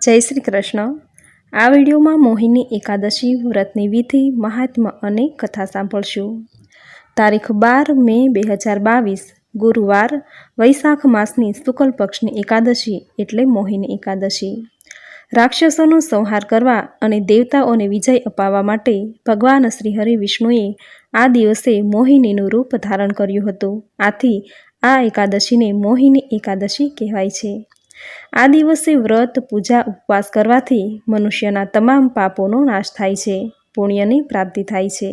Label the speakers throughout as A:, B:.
A: જય શ્રી કૃષ્ણ। આ વિડીયોમાં મોહિની એકાદશી વ્રતની વિધિ, મહાત્મ્ય અને કથા સાંભળશું। તારીખ 12 મે 2022 ગુરુવાર, વૈશાખ માસની શુક્લ પક્ષની એકાદશી એટલે મોહિની એકાદશી। રાક્ષસોનો સંહાર કરવા અને દેવતાઓને વિજય અપાવવા માટે ભગવાન શ્રી હરિ વિષ્ણુએ આ દિવસે મોહિનીનું રૂપ ધારણ કર્યું હતું। આથી આ એકાદશીને મોહિની એકાદશી કહેવાય છે। આ દિવસે વ્રત, પૂજા, ઉપવાસ કરવાથી મનુષ્યના તમામ પાપોનો નાશ થાય છે, પુણ્યની પ્રાપ્તિ થાય છે।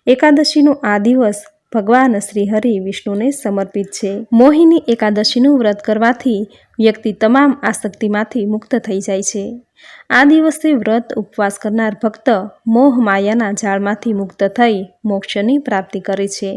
A: એકાદશીનો આ દિવસ ભગવાન શ્રી હરિ વિષ્ણુને સમર્પિત છે। મોહિની એકાદશીનું વ્રત કરવાથી વ્યક્તિ તમામ આસક્તિમાંથી મુક્ત થઈ જાય છે। આ દિવસે વ્રત ઉપવાસ કરનાર ભક્ત મોહ માયાના જાળમાંથી મુક્ત થઈ મોક્ષની પ્રાપ્તિ કરે છે।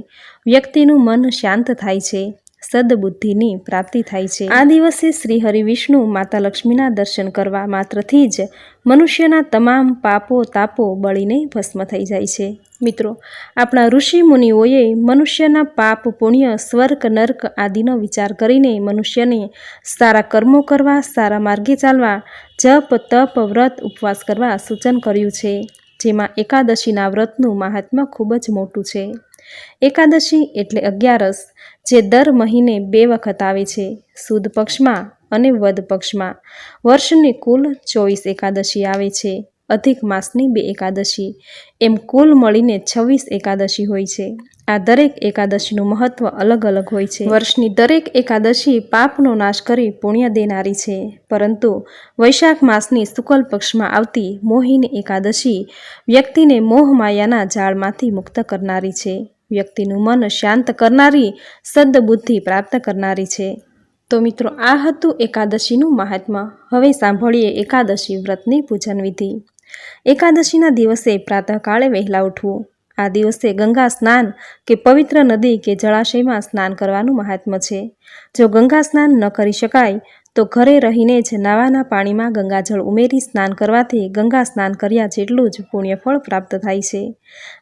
A: વ્યક્તિનું મન શાંત થાય છે, સદબુદ્ધિની પ્રાપ્તિ થાય છે। આ દિવસે શ્રી હરિ વિષ્ણુ માતા લક્ષ્મીના દર્શન કરવા માત્રથી જ મનુષ્યના તમામ પાપો તાપો બળીને ભસ્મ થઈ જાય છે। મિત્રો, આપણા ઋષિ મુનિઓએ મનુષ્યના પાપ પુણ્ય, સ્વર્ગ નર્ક આદિનો વિચાર કરીને મનુષ્યને સારા કર્મો કરવા, સારા માર્ગે ચાલવા, જપ તપ વ્રત ઉપવાસ કરવા સૂચન કર્યું છે, જેમાં એકાદશીના વ્રતનું મહાત્મ્ય ખૂબ જ મોટું છે। એકાદશી એટલે 11, જે દર મહિને 2 વખત આવે છે, સુદ પક્ષમાં અને વદ પક્ષમાં। વર્ષની કુલ 24 એકાદશી આવે છે, અધિક માસની 2 એકાદશી, એમ કુલ મળીને 26 એકાદશી હોય છે। આ દરેક એકાદશીનું મહત્વ અલગ અલગ હોય છે। વર્ષની દરેક એકાદશી પાપનો નાશ કરી પુણ્ય દેનારી છે, પરંતુ વૈશાખ માસની શુક્લ પક્ષમાં આવતી મોહિની એકાદશી વ્યક્તિને મોહ માયાના જાળમાંથી મુક્ત કરનારી છે, વ્યક્તિનું મન શાંત કરનારી, સદબુદ્ધિ પ્રાપ્ત કરનારી છે। તો મિત્રો, આ હતું એકાદશીનું મહાત્મ્ય। હવે સાંભળીએ એકાદશી વ્રતની પૂજન વિધિ। એકાદશીના દિવસે પ્રાતઃકાળે વહેલા ઉઠવું। આ દિવસે ગંગા સ્નાન કે પવિત્ર નદી કે જળાશયમાં સ્નાન કરવાનું મહાત્મ્ય છે। જો ગંગા સ્નાન ન કરી શકાય તો ઘરે રહીને જ નાવાના પાણીમાં ગંગાજળ ઉમેરી સ્નાન કરવાથી ગંગા સ્નાન કર્યા જેટલું જ પુણ્યફળ પ્રાપ્ત થાય છે।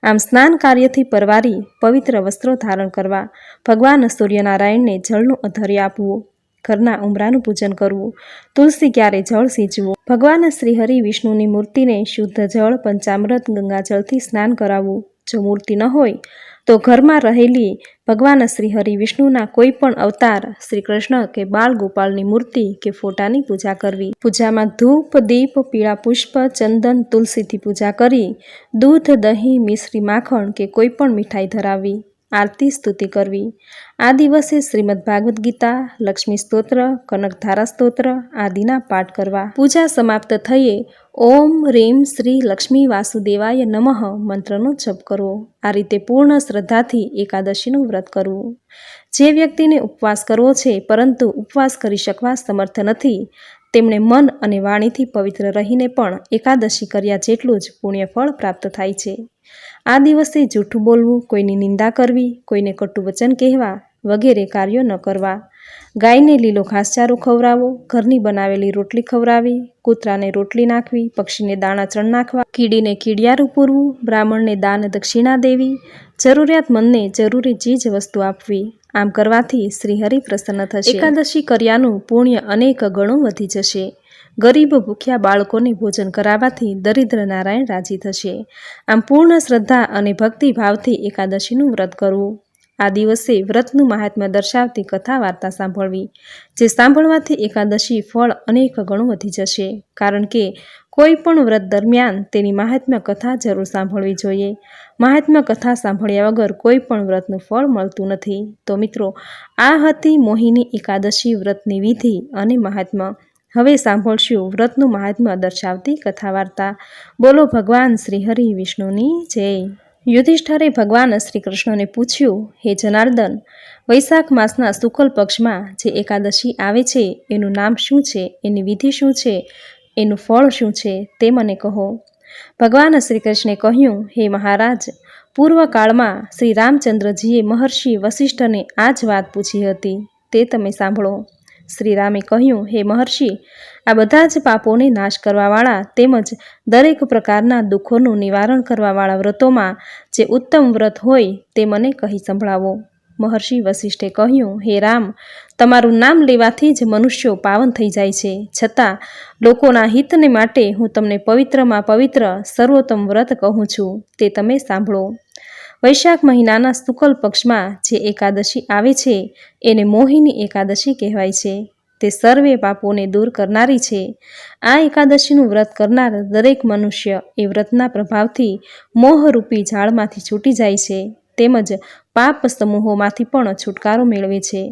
A: આમ સ્નાન કાર્યથી પરવારી પવિત્ર વસ્ત્રો ધારણ કરવા, ભગવાન સૂર્યનારાયણને જળનું અધર્ય આપવું, ઘરના ઉંબરાનું પૂજન કરવું, તુલસી ક્યારે જળ સિંચવું, ભગવાન શ્રી હરિ વિષ્ણુની મૂર્તિને શુદ્ધ જળ, પંચામૃત, ગંગાજળથી સ્નાન કરાવવું। જો મૂર્તિ ન હોય તો ઘરમાં રહેલી ભગવાન શ્રી હરિ વિષ્ણુના કોઈ પણ અવતાર, શ્રી કૃષ્ણ કે બાળ ગોપાલની મૂર્તિ કે ફોટાની પૂજા કરવી। પૂજામાં ધૂપ, દીપ, પીળા પુષ્પ, ચંદન, તુલસીથી પૂજા કરી દૂધ, દહીં, મિશ્રી, માખણ કે કોઈ પણ મીઠાઈ ધરાવવી, આરતી સ્તુતિ કરવી। આ દિવસે શ્રીમદ ભાગવદ્ ગીતા, લક્ષ્મી સ્તોત્ર, કનકધારા સ્તોત્ર આદિના પાઠ કરવા। પૂજા સમાપ્ત થયે ઓમ રીમ શ્રી લક્ષ્મી વાસુદેવાય નમઃ મંત્રનો જપ કરવો। આ રીતે પૂર્ણ શ્રદ્ધાથી એકાદશીનું વ્રત કરવું। જે વ્યક્તિને ઉપવાસ કરવો છે પરંતુ ઉપવાસ કરી શકવા સમર્થ નથી, તેમણે મન અને વાણીથી પવિત્ર રહીને પણ એકાદશી કર્યા જેટલું જ પુણ્યફળ પ્રાપ્ત થાય છે। આ દિવસે જૂઠું બોલવું, કોઈની નિંદા કરવી, કોઈને કટુ વચન કહેવા વગેરે કાર્યો ન કરવા। ગાયને લીલો ઘાસચારો ખવડાવવો, ઘરની બનાવેલી રોટલી ખવડાવવી, કૂતરાને રોટલી નાખવી, પક્ષીને દાણા ચણ નાખવા, કીડીને કીડિયારું પૂરવું, બ્રાહ્મણને દાન દક્ષિણા દેવી, જરૂરિયાતમંદને જરૂરી ચીજ વસ્તુ આપવી। આમ કરવાથી શ્રી હરિ પ્રસન્ન થશે। એકાદશી કર્યાનું પુણ્ય અનેક ગણું વધી જશે। ગરીબ ભૂખ્યા બાળકોને ભોજન કરાવવાથી દરિદ્ર નારાયણ રાજી થશે। આમ પૂર્ણ શ્રદ્ધા અને ભક્તિ ભાવથી એકાદશીનું વ્રત કરવું। આ દિવસે વ્રતનું મહાત્મ્ય દર્શાવતી કથા વાર્તા સાંભળવી, જે સાંભળવાથી એકાદશી ફળ અનેક ગણું વધી જશે। કારણ કે કોઈ પણ વ્રત દરમિયાન તેની મહાત્મ્ય કથા જરૂર સાંભળવી જોઈએ। મહાત્મ્ય કથા સાંભળ્યા વગર કોઈ પણ વ્રતનું ફળ મળતું નથી। તો મિત્રો, આ હતી મોહિની એકાદશી વ્રતની વિધિ અને મહાત્મ્ય। હવે સાંભળશું વ્રતનું મહાત્મ્ય દર્શાવતી કથા વાર્તા। બોલો ભગવાન શ્રી હરિ વિષ્ણુની જય। યુધિષ્ઠરે ભગવાન શ્રી કૃષ્ણને પૂછ્યું, હે જનાર્દન, વૈશાખ માસના શુક્લ પક્ષમાં જે એકાદશી આવે છે એનું નામ શું છે, એની વિધિ શું છે, એનું ફળ શું છે, તે મને કહો। ભગવાન શ્રી કૃષ્ણે કહ્યું, હે મહારાજ, પૂર્વકાળમાં શ્રી રામચંદ્રજીએ મહર્ષિ વસિષ્ઠને આ જ વાત પૂછી હતી, તે તમે સાંભળો। શ્રી રામે કહ્યું, હે મહર્ષિ, આ બધા જ પાપોને નાશ કરવાવાળા તેમજ દરેક પ્રકારના દુઃખોનું નિવારણ કરવાવાળા વ્રતોમાં જે ઉત્તમ વ્રત હોય તે મને કહી સંભળાવો। મહર્ષિ વસિષ્ઠે કહ્યું, હે રામ, તમારું નામ લેવાથી જ મનુષ્યો પાવન થઈ જાય છે, છતાં લોકોના હિતને માટે હું તમને પવિત્રમાં પવિત્ર સર્વોત્તમ વ્રત કહું છું, તે તમે સાંભળો. વૈશાખ મહિનાના શુક્લ પક્ષમાં જે એકાદશી આવે છે એને મોહિની એકાદશી કહેવાય છે. તે સર્વે પાપોને દૂર કરનારી છે. આ એકાદશીનું વ્રત કરનાર દરેક મનુષ્ય એ વ્રતના પ્રભાવથી મોહરૂપી જાળમાંથી છૂટી જાય છે, તેમજ પાપ સમૂહોમાંથી પણ છુટકારો મેળવે છે.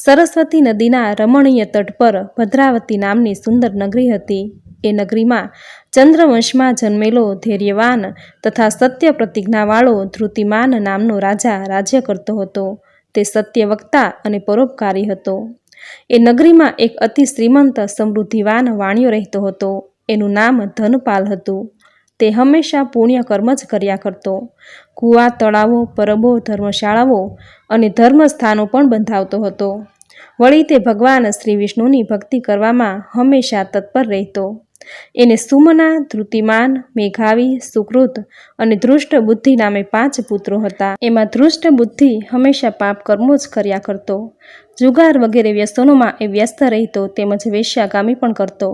A: સરસ્વતી નદીના રમણીય તટ પર ભદ્રાવતી નામની સુંદર નગરી હતી. એ નગરીમાં ચંદ્રવંશમાં જન્મેલો ધૈર્યવાન તથા સત્ય પ્રતિજ્ઞાવાળો ધૃતિમાન નામનો રાજા રાજ્ય કરતો હતો. તે સત્યવક્તા અને પરોપકારી હતો. એ નગરીમાં એક અતિ શ્રીમંત સમૃદ્ધિવાન વાણિયો રહેતો હતો. એનું નામ ધનપાલ હતું. તે હંમેશા પુણ્ય કર્મ જ કર્યા કરતો. કૂવા, તળાવો, પરબો, ધર્મશાળાઓ અને ધર્મસ્થાનો પણ બંધાવતો હતો. વળી તે ભગવાન શ્રી વિષ્ણુની ભક્તિ કરવામાં હંમેશા તત્પર રહેતો. એને સુમના, ધૃતિમાન, મેઘાવી, સુકૃત અને ધૃષ્ટ બુદ્ધિ નામે 5 પુત્રો હતા. એમાં ધૃષ્ટ બુદ્ધિ હંમેશા પાપ કર્મો જ કર્યા કરતો. જુગાર વગેરે વ્યસનોમાં એ વ્યસ્ત રહેતો, તેમજ વેશ્યાગામી પણ કરતો.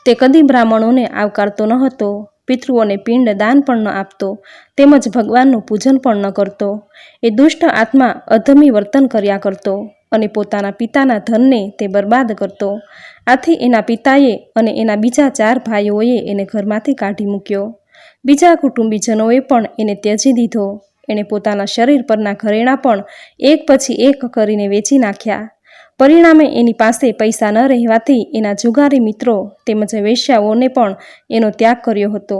A: તે કદી બ્રાહ્મણોને આવકારતો ન હતો, પિતૃઓને પિંડ દાન પણ ન આપતો, તેમજ ભગવાનનું પૂજન પણ ન કરતો. એ દુષ્ટ આત્મા અધમી વર્તન કર્યા કરતો અને પોતાના પિતાના ધનને તે બરબાદ કરતો. આથી એના પિતાએ અને એના બીજા 4 ભાઈઓએ એને ઘરમાંથી કાઢી મૂક્યો. બીજા કુટુંબીજનોએ પણ એને ત્યજી દીધો. એણે પોતાના શરીર પરના ઘરેણાં પણ એક પછી એક કરીને વેચી નાખ્યા. પરિણામે એની પાસે પૈસા ન રહેવાથી એના જુગારી મિત્રો તેમજ વેશ્યાઓને પણ એનો ત્યાગ કર્યો હતો.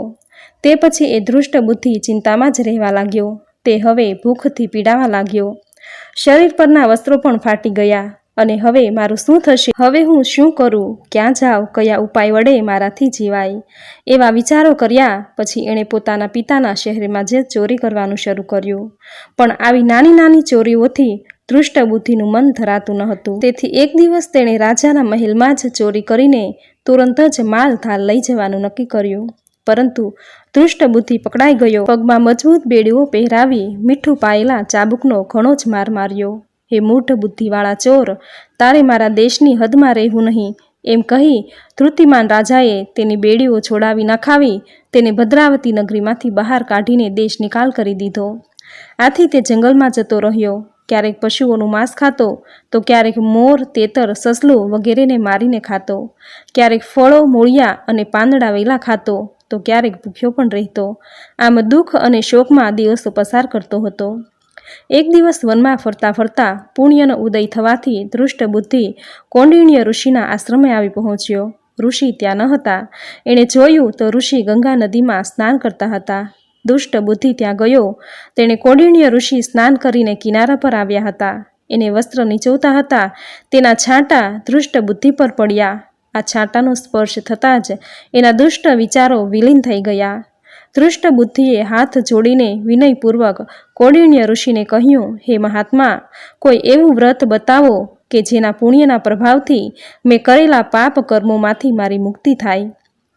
A: તે પછી એ ધૃષ્ટ બુદ્ધિ ચિંતામાં જ રહેવા લાગ્યો. તે હવે ભૂખથી પીડાવા લાગ્યો. શરીર પરના વસ્ત્રો પણ ફાટી ગયા અને હવે મારું શું થશે? હવે હું શું કરું? ક્યાં જાઉં? કયા ઉપાય વડે મારાથી જીવાય? એવા વિચારો કર્યા પછી એણે પોતાના પિતાના શહેરમાં જે ચોરી કરવાનું શરૂ કર્યું. પણ આવી નાની નાની ચોરીઓથી ધૃષ્ટ બુદ્ધિનું મન ધરાતું ન હતું. તેથી એક દિવસ તેણે રાજાના મહેલમાં જ ચોરી કરીને તુરંત જ માલ ધાલ લઈ જવાનું નક્કી કર્યું. પરંતુ ધૃષ્ટ બુદ્ધિ પકડાઈ ગયો. પગમાં મજબૂત બેડીઓ પહેરાવી મીઠું પાયેલા ચાબુકનો ઘણો જ માર માર્યો. હે મૂઢ બુદ્ધિવાળા ચોર, તારે મારા દેશની હદમાં રહેવું નહીં, એમ કહી ધૃતિમાન રાજાએ તેની બેડીઓ છોડાવી નખાવી તેને ભદ્રાવતી નગરીમાંથી બહાર કાઢીને દેશ નિકાલ કરી દીધો. આથી તે જંગલમાં જતો રહ્યો. ક્યારેક પશુઓનું માંસ ખાતો, તો ક્યારેક મોર, તેતર, સસલું વગેરેને મારીને ખાતો. ક્યારેક ફળો, મૂળિયા અને પાંદડા વેલા ખાતો, તો ક્યારેક ભૂખ્યો પણ રહેતો. આમ દુઃખ અને શોકમાં દિવસો પસાર કરતો હતો. એક દિવસ વનમાં ફરતા ફરતા પુણ્યનો ઉદય થવાથી ધૃષ્ટ બુદ્ધિ કૌંડિન્ય ઋષિના આશ્રમે આવી પહોંચ્યો. ઋષિ ત્યાં ન હતા. એણે જોયું તો ઋષિ ગંગા નદીમાં સ્નાન કરતા હતા. દુષ્ટ બુદ્ધિ ત્યાં ગયો. તેણે કૌંડિન્ય ઋષિ સ્નાન કરીને કિનારા પર આવ્યા હતા. એને વસ્ત્ર નીચોવતા હતા. તેના છાંટા ધૃષ્ટ બુદ્ધિ પર પડ્યા. આ છાંટાનો સ્પર્શ થતાં જ એના દુષ્ટ વિચારો વિલીન થઈ ગયા. ધૃષ્ટ બુદ્ધિએ હાથ જોડીને વિનયપૂર્વક કૌંડિન્ય ઋષિને કહ્યું, હે મહાત્મા, કોઈ એવું વ્રત બતાવો કે જેના પુણ્યના પ્રભાવથી મેં કરેલા પાપ કર્મોમાંથી મારી મુક્તિ થાય.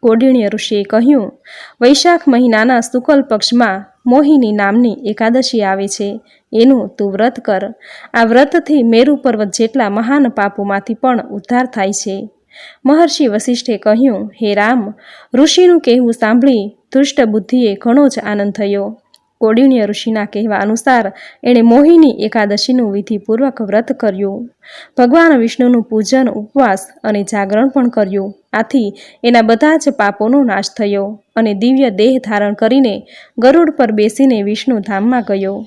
A: કૌંડિન્ય ઋષિએ કહ્યું, વૈશાખ મહિનાના શુક્લ પક્ષમાં મોહિની નામની એકાદશી આવે છે, એનું તું વ્રત કર. આ વ્રતથી મેરુ પર્વત જેટલા મહાન પાપોમાંથી પણ ઉદ્ધાર થાય છે. મહર્ષિ વસિષ્ઠે કહ્યું, હે રામ, ઋષિનું કહેવું સાંભળી ધૃષ્ટ બુદ્ધિએ ઘણો જ આનંદ થયો. કૌંડિન્ય ઋષિના કહેવા અનુસાર એણે મોહિની એકાદશીનું વિધિપૂર્વક વ્રત કર્યું. ભગવાન વિષ્ણુનું પૂજન, ઉપવાસ અને જાગરણ પણ કર્યું. આથી એના બધા જ પાપોનો નાશ થયો અને દિવ્ય દેહ ધારણ કરીને ગરુડ પર બેસીને વિષ્ણુ ધામમાં ગયો.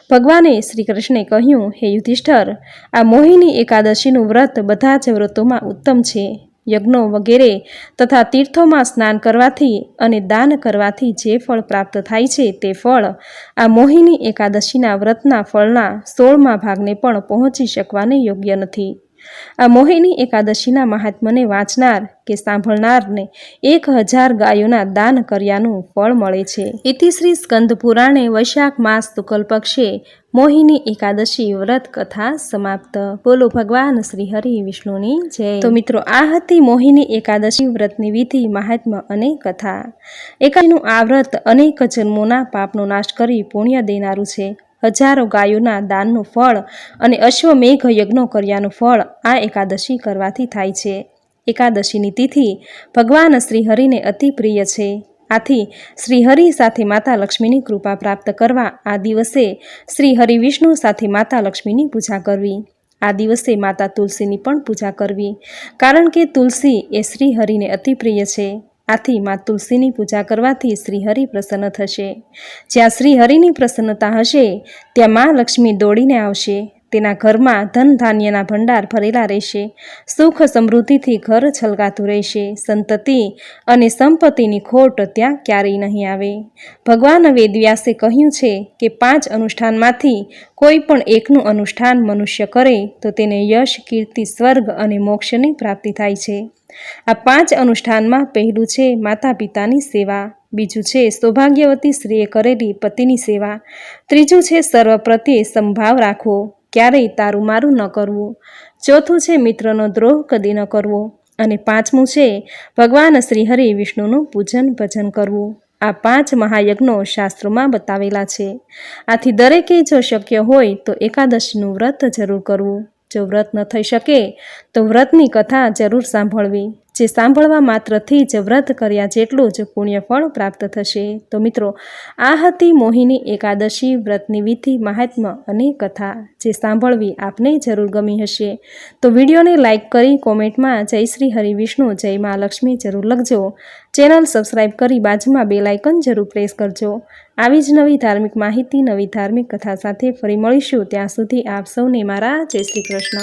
A: ભગવાને શ્રી કૃષ્ણે કહ્યું, હે યુધિષ્ઠર, આ મોહિની એકાદશીનું વ્રત બધા જ વ્રતોમાં ઉત્તમ છે. યજ્ઞો વગેરે તથા તીર્થોમાં સ્નાન કરવાથી અને દાન કરવાથી જે ફળ પ્રાપ્ત થાય છે તે ફળ આ મોહિની એકાદશીના વ્રતના ફળના 16મા ભાગને પણ પહોંચી શકવાને યોગ્ય નથી. આ મોહિની એકાદશીના મહાત્મ્યને વાંચનાર કે સાંભળનારને 1000 ગાયોના દાન કર્યાનું ફળ મળે છે. ઇતિ શ્રી સ્કંદ પુરાણે વૈશાખ માસ શુક્લ પક્ષે મોહિની એકાદશી વ્રત કથા સમાપ્ત. બોલો ભગવાન શ્રી હરિ વિષ્ણુની જય. તો મિત્રો, આ હતી મોહિની એકાદશી વ્રતની વિધિ, મહાત્મ્ય અને કથા. એકાદશીનું આ વ્રત અનેક જન્મોના પાપનો નાશ કરી પુણ્ય દેનારું છે. હજારો ગાયોના દાનનું ફળ અને અશ્વમેઘ યજ્ઞો કર્યાનું ફળ આ એકાદશી કરવાથી થાય છે. એકાદશીની તિથિ ભગવાન શ્રીહરિને અતિ પ્રિય છે. આથી શ્રીહરિ સાથે માતા લક્ષ્મીની કૃપા પ્રાપ્ત કરવા આ દિવસે શ્રીહરિ વિષ્ણુ સાથે માતા લક્ષ્મીની પૂજા કરવી. આ દિવસે માતા તુલસીની પણ પૂજા કરવી, કારણ કે તુલસી એ શ્રીહરિને અતિ પ્રિય છે. આથી મા તુલસીની પૂજા કરવાથી શ્રીહરિ પ્રસન્ન થશે. જ્યાં શ્રીહરિની પ્રસન્નતા હશે ત્યાં મા લક્ષ્મી દોડીને આવશે. તેના ઘરમાં ધન ધાન્યના ભંડાર ભરેલા રહેશે. સુખ સમૃદ્ધિથી ઘર છલકાતું રહેશે. સંતતિ અને સંપત્તિની ખોટ ત્યાં ક્યારેય નહીં આવે. ભગવાન વેદવ્યાસે કહ્યું છે કે 5 અનુષ્ઠાનમાંથી કોઈ પણ એકનું અનુષ્ઠાન મનુષ્ય કરે તો તેને યશ, કીર્તિ, સ્વર્ગ અને મોક્ષની પ્રાપ્તિ થાય છે. આ 5 અનુષ્ઠાનમાં પહેલું છે માતા પિતાની સેવા, બીજું છે સૌભાગ્યવતી સ્ત્રીએ કરેલી પતિની સેવા, ત્રીજું છે સર્વ પ્રત્યે સંભાવ રાખવો, ક્યારેય તારું મારું ન કરવું, ચોથું છે મિત્રનો દ્રોહ કદી ન કરવો, અને 5મું છે ભગવાન શ્રીહરિ વિષ્ણુનું પૂજન ભજન કરવું. આ 5 મહાયજ્ઞો શાસ્ત્રોમાં બતાવેલા છે. આથી દરેકે જો શક્ય હોય તો એકાદશીનું વ્રત જરૂર કરવું. જો વ્રત ન થઈ શકે તો વ્રતની કથા જરૂર સાંભળવી. જે સાંભળવા માત્રથી જ વ્રત કર્યા જેટલું જ પુણ્યફળ પ્રાપ્ત થશે. તો મિત્રો, આ હતી મોહિની એકાદશી વ્રતની વિધિ, મહાત્મ્ય અને કથા. જે સાંભળવી આપને જરૂર ગમી હશે તો વિડીયોને લાઇક કરી કોમેન્ટમાં જય શ્રી હરિ વિષ્ણુ, જય મા લક્ષ્મી જરૂર લખજો. ચેનલ સબસ્ક્રાઈબ કરી બાજુમાં બેલ આઇકન જરૂર પ્રેસ કરજો. આવી જ નવી ધાર્મિક માહિતી, નવી ધાર્મિક કથા સાથે ફરી મળીશું. ત્યાં સુધી આપ સૌને મારા જય શ્રી કૃષ્ણ.